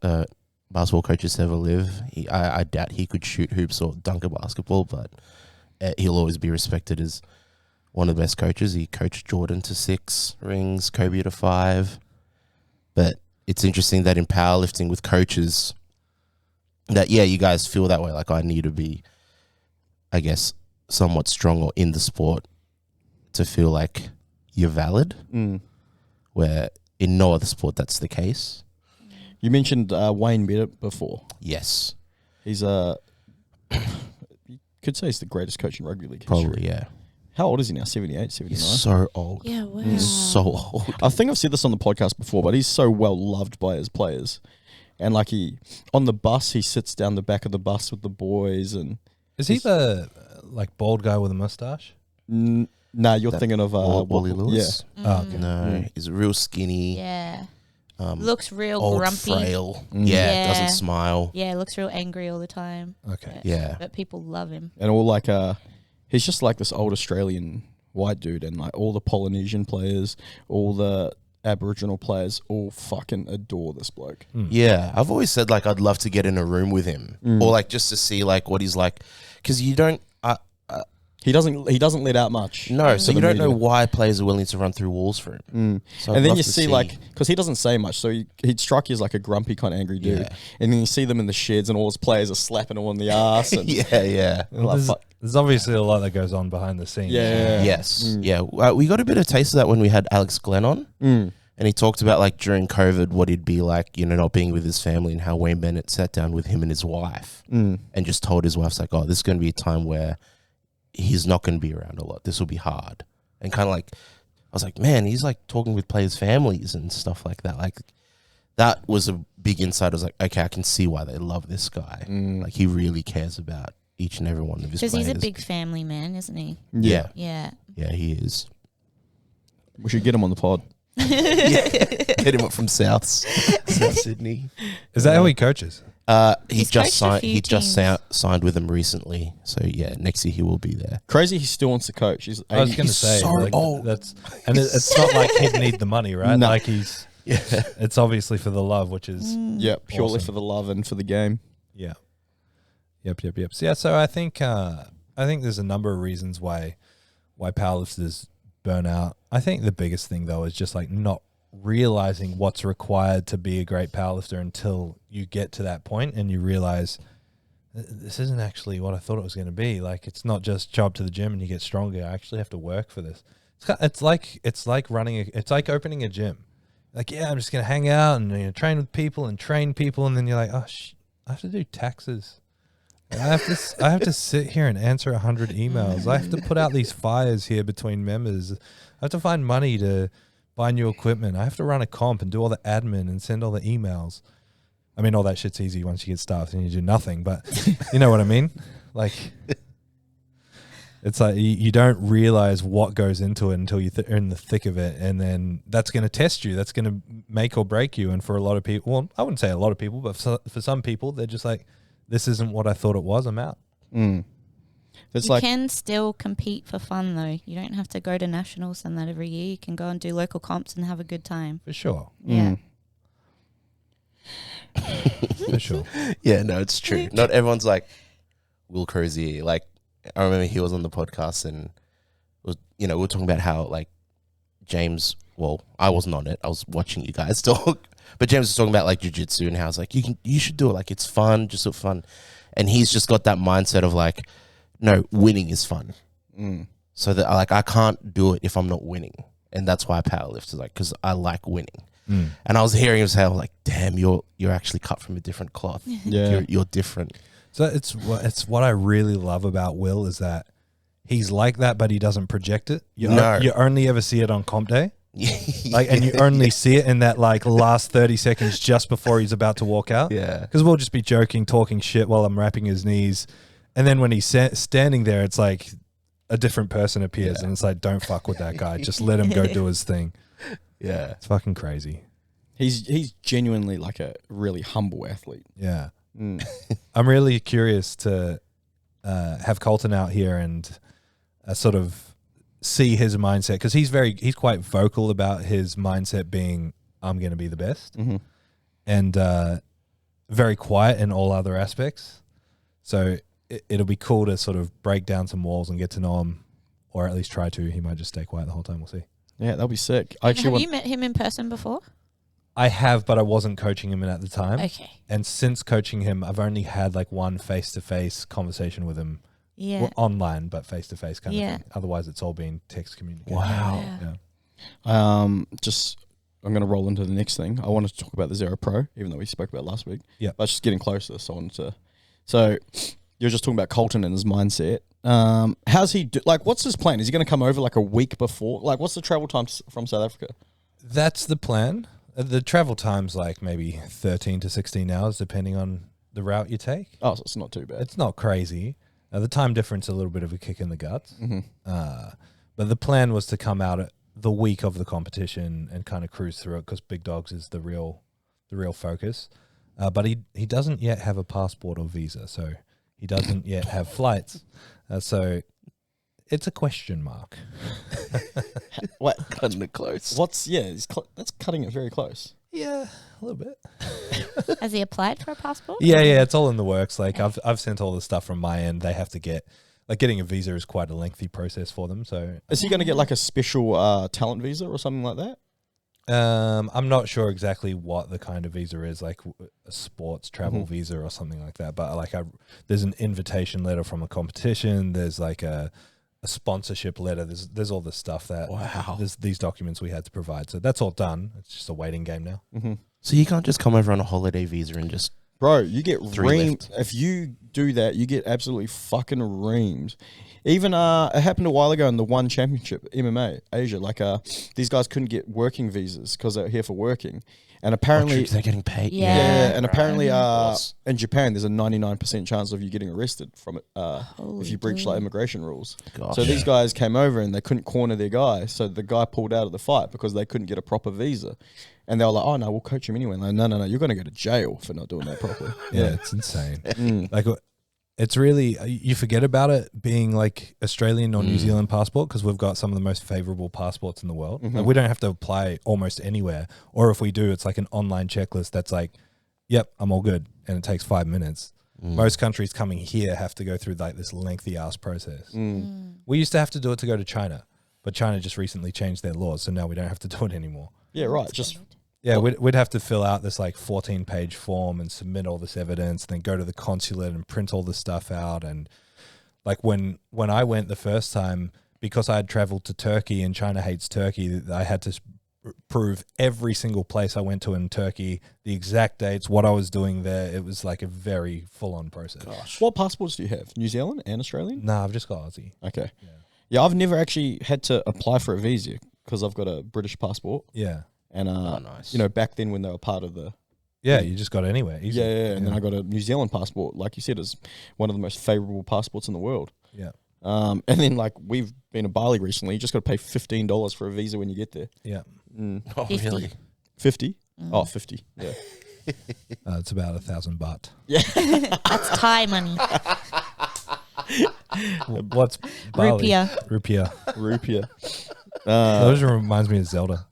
basketball coaches to ever live. I doubt he could shoot hoops or dunk a basketball, but he'll always be respected as one of the best coaches. He coached Jordan to 6 rings, Kobe to 5. But it's interesting that in powerlifting with coaches, that, yeah, you guys feel that way. Like, I need to be, I guess, somewhat stronger in the sport to feel like you're valid, where in no other sport that's the case. You mentioned Wayne Bennett before. Yes. He's you could say he's the greatest coach in rugby league history. Probably, yeah. How old is he now? 78, 79? He's so old. Yeah, wow. He's so old. I think I've said this on the podcast before, but he's so well loved by his players. And like on the bus, he sits down the back of the bus with the boys. And is he the like bald guy with a mustache? Nah, you're thinking of Wally Lewis. Yeah. Oh, okay. No, he's real skinny. Yeah. Looks real old, grumpy. frail. Yeah, doesn't smile. Yeah, looks real angry all the time. Okay. But people love him. And all like he's just like this old Australian white dude, and like all the Polynesian players, all the Aboriginal players all fucking adore this bloke. Yeah, I've always said like I'd love to get in a room with him, or like just to see like what he's like, because you don't. He doesn't let out much. No, so you don't know why players are willing to run through walls for him. So and then you see like, because he doesn't say much, so he'd strike you as like a grumpy kind of angry dude. Yeah. And then you see them in the sheds, and all his players are slapping him on the ass. And yeah. Well, there's obviously a lot that goes on behind the scenes. Yeah. Yes. Yeah. We got a bit of taste of that when we had Alex Glenn on. And he talked about like during COVID what he'd be like, you know, not being with his family, and how Wayne Bennett sat down with him and his wife and just told his wife, like, oh, this is going to be a time where he's not going to be around a lot. This will be hard. And kind of like, I was like, man, he's like talking with players' families and stuff like that. Like, that was a big insight. I was like, okay, I can see why they love this guy. Like, he really cares about each and every one of his players. Because he's a big family man, isn't he? Yeah. Yeah. Yeah, he is. We should get him on the pod. Get him up from South Sydney. Is that how he coaches? He just signed with them recently. So yeah, next year he will be there. Crazy, he still wants to coach. He's I was going to say, so like, old. It's not like he'd need the money, right? No. Like it's obviously for the love, which is purely awesome. for the love and for the game. Yeah. Yep. So, yeah, so I think there's a number of reasons why powerlifters burn out. I think the biggest thing though is just like not realizing what's required to be a great powerlifter until you get to that point and you realize this isn't actually what I thought it was going to be. Like, it's not just show up to the gym and you get stronger. I actually have to work for this. It's like opening a gym. Like, yeah, I'm just going to hang out and train with people and train people, and then you're like, oh, I have to do taxes. I have to sit here and answer 100 emails. I have to put out these fires here between members. I have to find money to buy new equipment. I have to run a comp and do all the admin and send all the emails. I mean, all that shit's easy once you get staffed and you do nothing, but you know what I mean? Like, it's like you don't realize what goes into it until you're in the thick of it, and then that's going to test you. That's going to make or break you. And for a lot of people, well, I wouldn't say a lot of people, but for some people, they're just like, this isn't what I thought it was. I'm out. It's you can still compete for fun, though. You don't have to go to nationals and that every year. You can go and do local comps and have a good time. For sure. Yeah. For sure. Yeah, no, it's true. Not everyone's like Will Crozier. Like, I remember he was on the podcast and was, we were talking about how like James. Well, I wasn't on it. I was watching you guys talk. But James was talking about like jiu-jitsu and how it's like you should do it. Like, it's fun, just so fun. And he's just got that mindset of like, no, winning is fun. So that I can't do it if I'm not winning, and that's why I powerlift, like, because I like winning. And I was hearing him say, I was like, damn, you're actually cut from a different cloth. Yeah, you're different. So it's what I really love about Will is that he's like that, but he doesn't project it. You only ever see it on comp day. Like, and you only see it in that like last 30 seconds just before he's about to walk out. Yeah. Because we'll just be joking, talking shit while I'm wrapping his knees. And then when he's standing there, it's like a different person appears and it's like, don't fuck with that guy. Just let him go do his thing. Yeah. It's fucking crazy. He's genuinely like a really humble athlete. Yeah. I'm really curious to have Colton out here and sort of see his mindset, because he's quite vocal about his mindset being, I'm going to be the best, and very quiet in all other aspects. So it'll be cool to sort of break down some walls and get to know him, or at least try to. He might just stay quiet the whole time. We'll see. Yeah, that'll be sick. Have you met him in person before? I have, but I wasn't coaching him at the time. Okay. And since coaching him, I've only had like one face-to-face conversation with him. Yeah. Well, online, but face-to-face kind of thing. Otherwise, it's all been text communication. Wow. Yeah. I'm going to roll into the next thing. I wanted to talk about the Zero Pro, even though we spoke about it last week. Yeah. But it's just getting closer, so I wanted to... So, you're just talking about Colton and his mindset. How's he... what's his plan? Is he going to come over like a week before? Like, what's the travel time from South Africa? That's the plan. The travel time's like maybe 13 to 16 hours, depending on the route you take. Oh, so it's not too bad. It's not crazy. The time difference is a little bit of a kick in the guts. But the plan was to come out at the week of the competition and kind of cruise through it, because Big Dogs is the real focus. But he doesn't yet have a passport or visa, so he doesn't yet have flights. So it's a question mark. What? Cutting it close. That's cutting it very close. Yeah, a little bit. Has he applied for a passport? Yeah, it's all in the works. Like I've sent all the stuff from my end. They have to getting a visa is quite a lengthy process for them. So is he going to get like a special talent visa or something like that? I'm not sure exactly what the kind of visa is, like a sports travel visa or something like that. But like there's an invitation letter from a competition. There's like a sponsorship letter. There's all this stuff that there's these documents we had to provide. So that's all done. It's just a waiting game now. So you can't just come over on a holiday visa and just... Bro, you get reamed. If you do that, you get absolutely fucking reamed. Even it happened a while ago in the One Championship, MMA, Asia. Like these guys couldn't get working visas because they were here for working. And apparently... they're getting paid. Yeah, and apparently in Japan, there's a 99% chance of you getting arrested from it if you breach like immigration rules. So these guys came over and they couldn't corner their guy. So the guy pulled out of the fight because they couldn't get a proper visa. And they were like, oh, no, we'll coach him anyway. And like, no, you're going to go to jail for not doing that properly. Yeah, it's insane. Like, it's really, you forget about it being like Australian or New Zealand passport, because we've got some of the most favorable passports in the world. Like, we don't have to apply almost anywhere. Or if we do, it's like an online checklist that's like, yep, I'm all good. And it takes 5 minutes. Most countries coming here have to go through like this lengthy ass process. We used to have to do it to go to China, but China just recently changed their laws. So now we don't have to do it anymore. Yeah, right. Just... Yeah, we'd have to fill out this like 14-page form and submit all this evidence, and then go to the consulate and print all this stuff out. And like when I went the first time, because I had traveled to Turkey and China hates Turkey, I had to prove every single place I went to in Turkey, the exact dates, what I was doing there. It was like a very full-on process. Gosh. What passports do you have? New Zealand and Australian? No, I've just got Aussie. Okay. Yeah, I've never actually had to apply for a visa because I've got a British passport. Yeah. And, nice. You know, back then when they were part of the... Yeah, you just got it anywhere. Easy. Yeah. And then I got a New Zealand passport, like you said, is one of the most favorable passports in the world. Yeah. And then, like, we've been to Bali recently. You just got to pay $15 for a visa when you get there. Yeah. Oh, 50. really? 50? Oh, 50. Yeah. It's about 1,000 baht. Yeah. That's Thai money. What's Bali? Rupiah. That just reminds me of Zelda.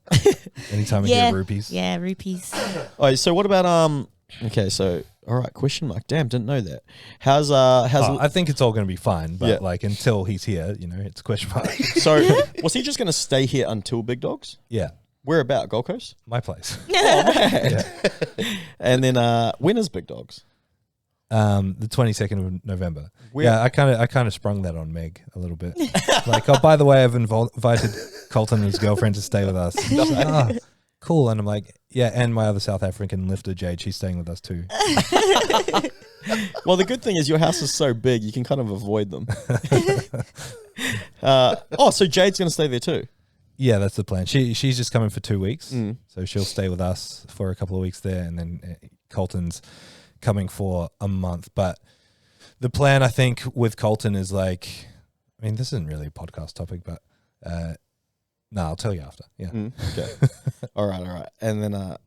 Anytime we get rupees. Yeah, rupees. All right, so what about okay, so all right, question mark. Damn, didn't know that. How's I think it's all going to be fine, but like until he's here, you know, it's a question mark. So was he just going to stay here until Big Dogs? Yeah. Where about? Gold Coast? My place. Oh man. And then when is Big Dogs? The 22nd of November. Yeah, I kind of sprung that on Meg a little bit. Like, oh, by the way, I've invited Colton and his girlfriend to stay with us. She's like, oh, cool. And I'm like, yeah, and my other South African lifter, Jade, she's staying with us too. Well, the good thing is your house is so big, you can kind of avoid them. So Jade's going to stay there too? Yeah, that's the plan. She's just coming for 2 weeks, so she'll stay with us for a couple of weeks there, and then Colton's coming for a month. But the plan, I think, with Colton is like, I mean, this isn't really a podcast topic, but no, I'll tell you after. Yeah. Okay. All right. And then,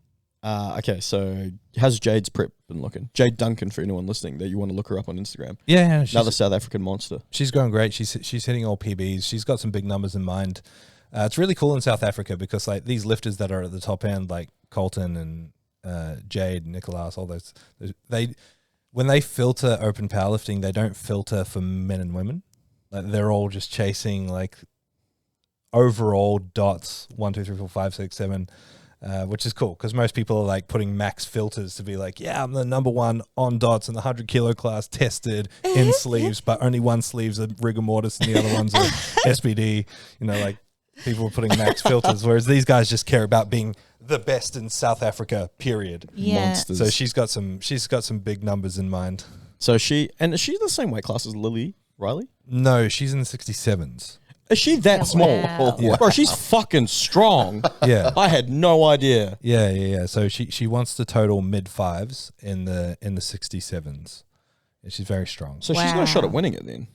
okay, so how's Jade's prep been looking? Jade Duncan, for anyone listening, that you want to look her up on Instagram. Yeah, another South African monster. She's going great. She's hitting all PBs. She's got some big numbers in mind. It's really cool in South Africa because like these lifters that are at the top end, like Colton and Jade, Nicholas, all those, when they filter open powerlifting, they don't filter for men and women. Like they're all just chasing like overall dots 1, 2, 3, 4, 5, 6, 7, which is cool because most people are like putting max filters to be like, yeah, I'm the number one on dots in the 100 kilo class tested in sleeves, but only one sleeve's a rigor mortis and the other one's a SBD. You know, like people are putting max filters, whereas these guys just care about being the best in South Africa, period. Yeah. Monsters. So she's got some big numbers in mind. So is she the same weight class as Lilley Riley? No, she's in the 67s. Is she that small? Wow. Yeah. Bro, she's fucking strong. Yeah. I had no idea. Yeah. So she wants to total mid fives in the 67s. And she's very strong. So she's got a shot at winning it then.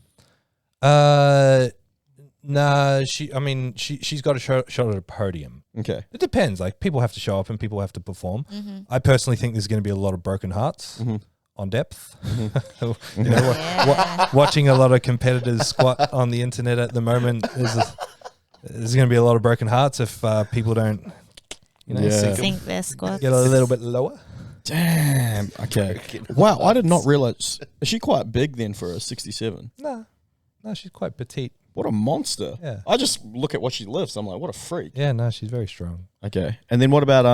Nah, she's got a shot at a podium. Okay. It depends. Like people have to show up and people have to perform. I personally think there's going to be a lot of broken hearts on depth. You know, watching a lot of competitors squat on the internet at the moment, there's going to be a lot of broken hearts if people don't, sink their squats. Get a little bit lower. Damn. Okay. Wow, I did not realize. Is she quite big then for a 67? No, she's quite petite. What a monster. Yeah. I just look at what she lifts. I'm like, what a freak. Yeah, no, she's very strong. Okay. And then what about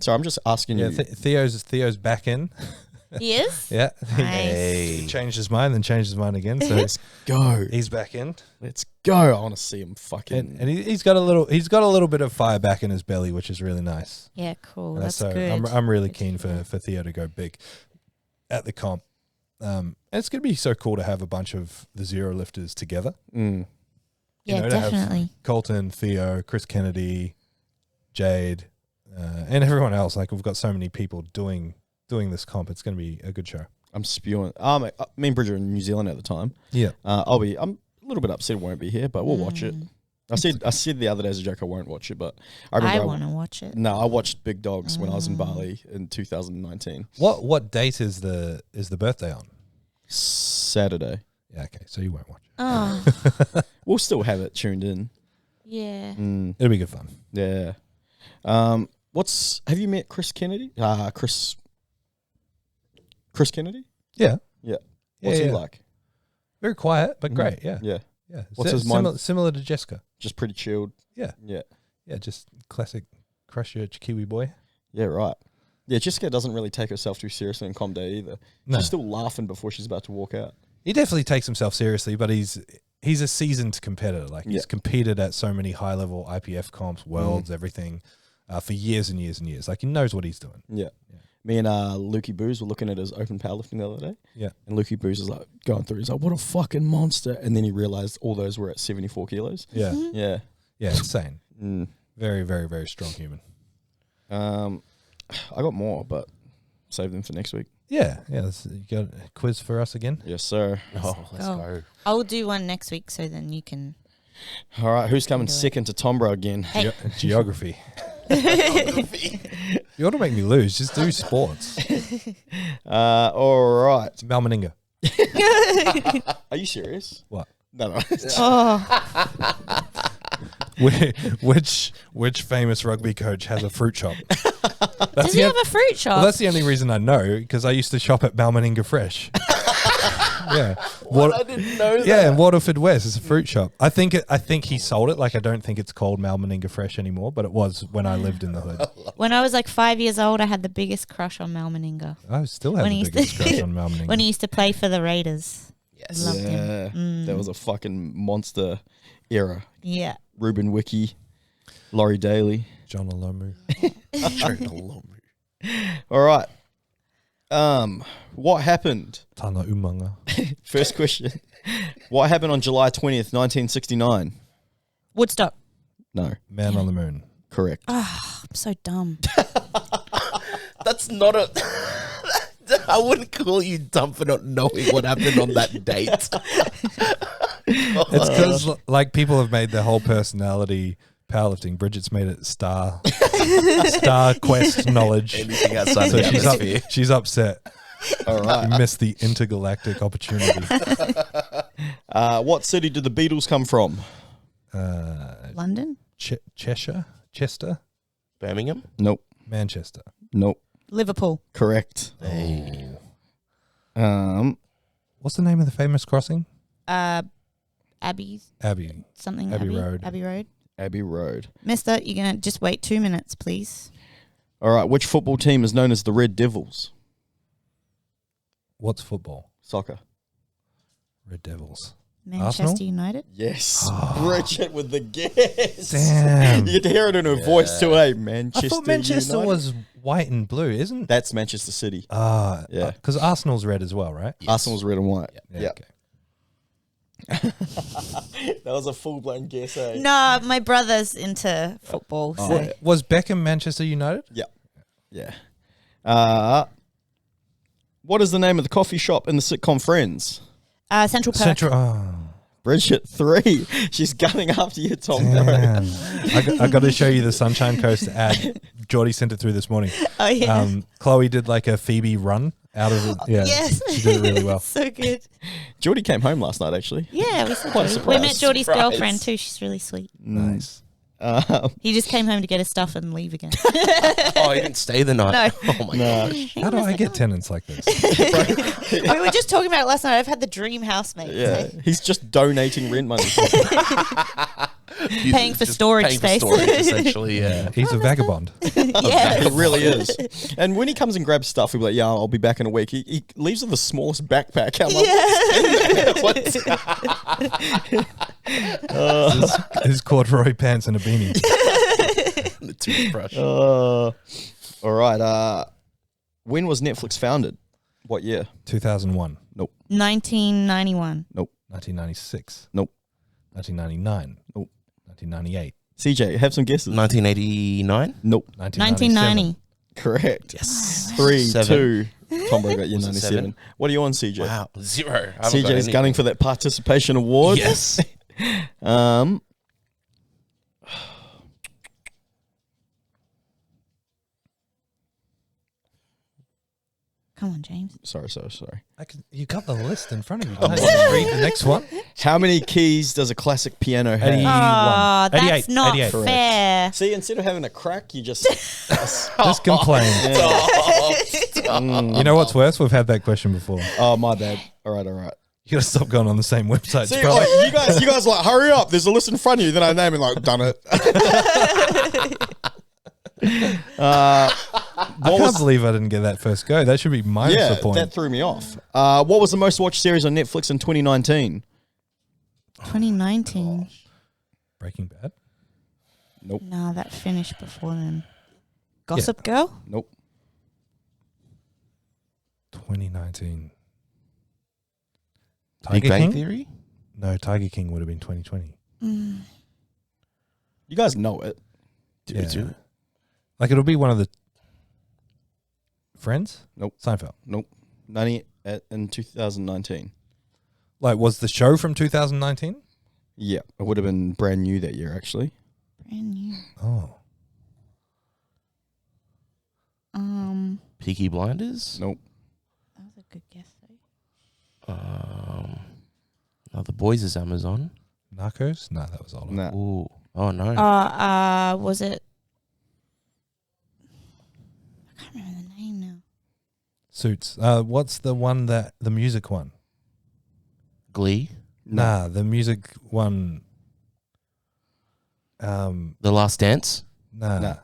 sorry, I'm just asking you. Theo's back in. He is? Yeah. Nice. He changed his mind, then changed his mind again. So Let's go. he's back in. Let's go. I want to see him fucking. And he's got a little bit of fire back in his belly, which is really nice. Yeah, cool. That's so good. I'm really keen for Theo to go big at the comp. And it's going to be so cool to have a bunch of the Zero lifters together. Yeah, to definitely. have Colton, Theo, Chris Kennedy, Jade, and everyone else. Like we've got so many people doing this comp. It's going to be a good show. I'm spewing. Me and Bridget are in New Zealand at the time. Yeah. I'm a little bit upset it won't be here, but we'll watch it. I said the other day as a joke I won't watch it, but I want to watch it. No, I watched Big Dogs when I was in Bali in 2019. What date is the birthday on? Saturday. Yeah, okay, so you won't watch it. Oh. We'll still have it tuned in. Yeah. It'll be good fun. Yeah. Have you met Chris Kennedy? Chris Kennedy? Yeah. Yeah. What's he like? Very quiet, but great. Yeah. Yeah. Yeah. What's his mind? Similar to Jessica. Just pretty chilled. Yeah. Yeah. Yeah, just classic Christchurch Kiwi boy. Yeah, right. Yeah, Jessica doesn't really take herself too seriously in comp day either. No. She's still laughing before she's about to walk out. He definitely takes himself seriously, but he's a seasoned competitor. Like he's competed at so many high level IPF comps, worlds, everything, for years and years and years. Like he knows what he's doing. Yeah. Me and Lukey Booze were looking at his open powerlifting the other day. Yeah. And Lukey Booze is like going through. He's like, what a fucking monster. And then he realized all those were at 74 kilos. Yeah. Yeah. Yeah, insane. Very, very, very strong human. I got more, but save them for next week. Yeah. You got a quiz for us again? Yes, sir. Let's go. I'll do one next week so then you can. All right. Who's coming second to Tombra again? Hey. Geography. You ought to make me lose. Just do sports. All right. Malmaninga. Are you serious? What? No. Which famous rugby coach has a fruit shop? Does he have a fruit shop? Well, that's the only reason I know, because I used to shop at Malmaninga Fresh. Yeah. I didn't know that. Yeah, in Waterford West, it's a fruit shop. I think he sold it. Like, I don't think it's called Malmaninga Fresh anymore, but it was when I lived in the hood. When I was like 5 years old, I had the biggest crush on Malmaninga. I still have the biggest crush on Malmaninga. When he used to play for the Raiders. Yes. Loved him. That was a fucking monster era. Yeah. Ruben Wiki, Laurie Daly. John Alomu. All right. What happened? Tana Umanga. First question. What happened on July 20th, 1969? Woodstock. No. Man on the Moon. Correct. Oh, I'm so dumb. That's not a... I wouldn't call you dumb for not knowing what happened on that date. It's because like people have made their whole personality powerlifting. Bridget's made it star quest knowledge. Anything outside So of the atmosphere. she's upset. All right. You missed the intergalactic opportunity. What city did the Beatles come from? London? Chester? Birmingham? Nope. Manchester. Nope. Liverpool. Correct. Hey. What's the name of the famous crossing? Abbey. Something. Abbey Road. Abbey Road. Abbey Road. Mister, you're going to just wait 2 minutes, please. All right. Which football team is known as the Red Devils? What's football? Soccer. Red Devils. Manchester Arsenal? United. Yes. Bridget with the guess. Damn. You get to hear it in her voice too, eh? Manchester I thought Manchester United. was white and blue, isn't? That's Manchester City. Yeah. Because Arsenal's red as well, right? Yes. Arsenal's red and white. Yeah. Okay. That was a full-blown guess, eh? No, my brother's into football. So. yeah. Was Beckham Manchester United? Yeah. What is the name of the coffee shop in the sitcom Friends? Central Perk. Bridget 3. She's gunning after you, Tom. Damn. I got to show you the Sunshine Coast ad. Geordie sent it through this morning. Oh, yeah. Chloe did like a Phoebe run out of it. Yeah, Yes. she did it really well. So good. Geordie came home last night, actually. Yeah, we saw Quite a Geordie. surprise. We met Geordie's Surprise. girlfriend too. She's really sweet. Nice. He just came home to get his stuff and leave again. Oh, he didn't stay the night? No. Oh, my Nah. gosh. How do I get tenants like this? We were just talking about it last night. I've had the dream housemate. Yeah. He's just donating rent money. Paying for storage Paying space. for storage, essentially, yeah. He's a vagabond. Yeah. He really is. And when he comes and grabs stuff, he'll be like, yeah, I'll be back in a week. He leaves with the smallest backpack. I'm like, His corduroy pants and a beanie. The toothbrush. all right. When was Netflix founded? What year? 2001. 1991. 1996. Nope. 1999. Nope. 1998. CJ, have some guesses. 1989? Nope. 1990. Correct. Yes. 3, 7. 2. Tom got you Was it 97. 7? What are you on, CJ? Wow. 0. I haven't got CJ's any. gunning for that participation award. Yes. Come on, James. Sorry. You got the list in front of you. Don't you just read the next one? How many keys does a classic piano have? 81. Oh, that's 88, not 88. fair. See, instead of having a crack, you just... Just complain. You know what's worse? We've had that question before. Oh, my bad. All right. You got to stop going on the same website. See, you guys like, hurry up. There's a list in front of you. Then I name it like, done it. I can't believe I didn't get that first go. That should be minus a point. That threw me off. What was the most watched series on Netflix in 2019? 2019. Breaking Bad? Nope. No, that finished before then. Gossip Girl? Nope. 2019. Big Tiger Bang King? Theory? No, Tiger King would have been 2020. You guys know it. Do we do? Like it'll be one of the Friends? Nope. Seinfeld? Nope. In 2019. Like was the show from 2019? Yeah. It would have been brand new that year, actually. Brand new. Oh. Peaky Blinders? Nope. That was a good guess, though. The Boys is Amazon. Narcos? No, that was older. Nah. Ooh. Oh, no. Was it? I can't remember the name now. Suits. What's the one that the music one? Glee. Nah, the music one. The Last Dance. Nah.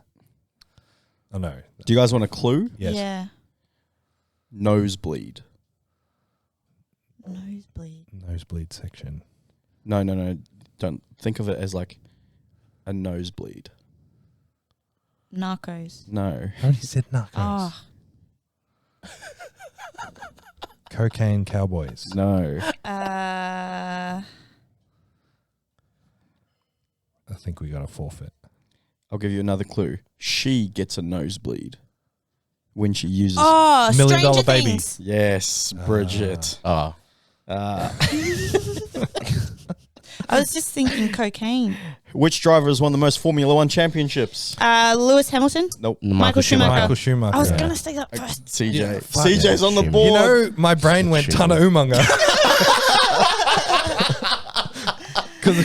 Oh no. Do you guys want a clue? Yes. Yeah. Nosebleed. Nosebleed. Nosebleed section. No. Don't think of it as like a nosebleed. Narcos. No. I already said Narcos. Oh. Cocaine Cowboys. No. I think we got a forfeit. I'll give you another clue. She gets a nosebleed when she uses. Oh, $1 Million Stranger Baby. Things. Yes, Bridget. Oh. I was just thinking cocaine. Which driver has won the most Formula One championships? Lewis Hamilton. Nope. Michael Schumacher. Michael Schumacher. I was going to say that first. CJ. Yeah, fuck CJ's yeah. on the You board. You know, my brain went Tana Umaga. Because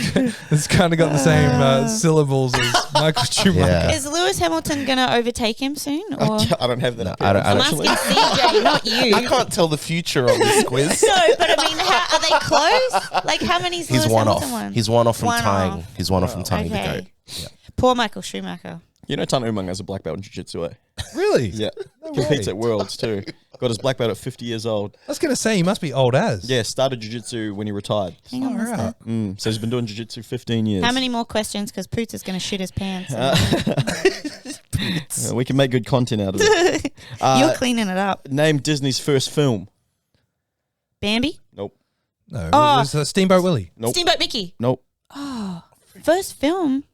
it's kind of got the same syllables as Michael Schumacher. Yeah. Is Lewis Hamilton going to overtake him soon? Or? I don't have that. No, up I don't- here, I'm actually. asking CJ, not you. I can't tell the future on this quiz. No, but I mean, are they close? Like, how many's He's Lewis one Hamilton off. won? He's one off from One tying. off. He's one off from tying the Okay. goat. Poor Michael Schumacher. You know Tana Umang has a black belt in jiu-jitsu, eh? Really? Yeah. No Competes way. at Worlds too. Got his black belt at 50 years old. I was going to say, he must be old as. Yeah, started jiu-jitsu when he retired. Hang on, what's Far that? So he's been doing jiu-jitsu 15 years. How many more questions? Because Poots is going to shit his pants. We can make good content out of it. You're cleaning it up. Name Disney's first film. Bambi? Nope. No, Oh. it was Steamboat Willie. Nope. Steamboat Mickey? Nope. Oh, first film?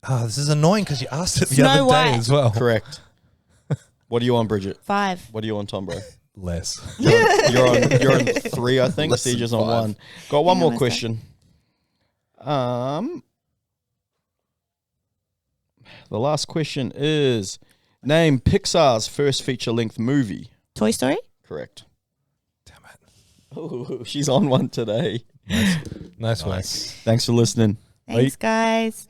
Oh, this is annoying because you asked it the Snow other White. day as well. Correct. What are you on, Bridget? 5. What are you on, Tom, bro? Less. You're on 3, I think. Less than CJ's on 5. 1. Got one Hang more on a question. The last question is, name Pixar's first feature-length movie. Toy Story? Correct. Damn it. Oh, she's on one today. Nice one. Thanks for listening. Thanks, guys.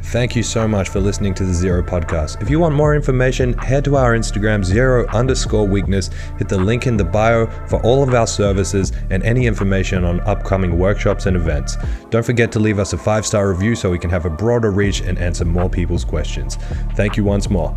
Thank you so much for listening to the ZeroW Podcast. If you want more information, head to our Instagram, @zero_weakness. Hit the link in the bio for all of our services and any information on upcoming workshops and events. Don't forget to leave us a 5-star review so we can have a broader reach and answer more people's questions. Thank you once more.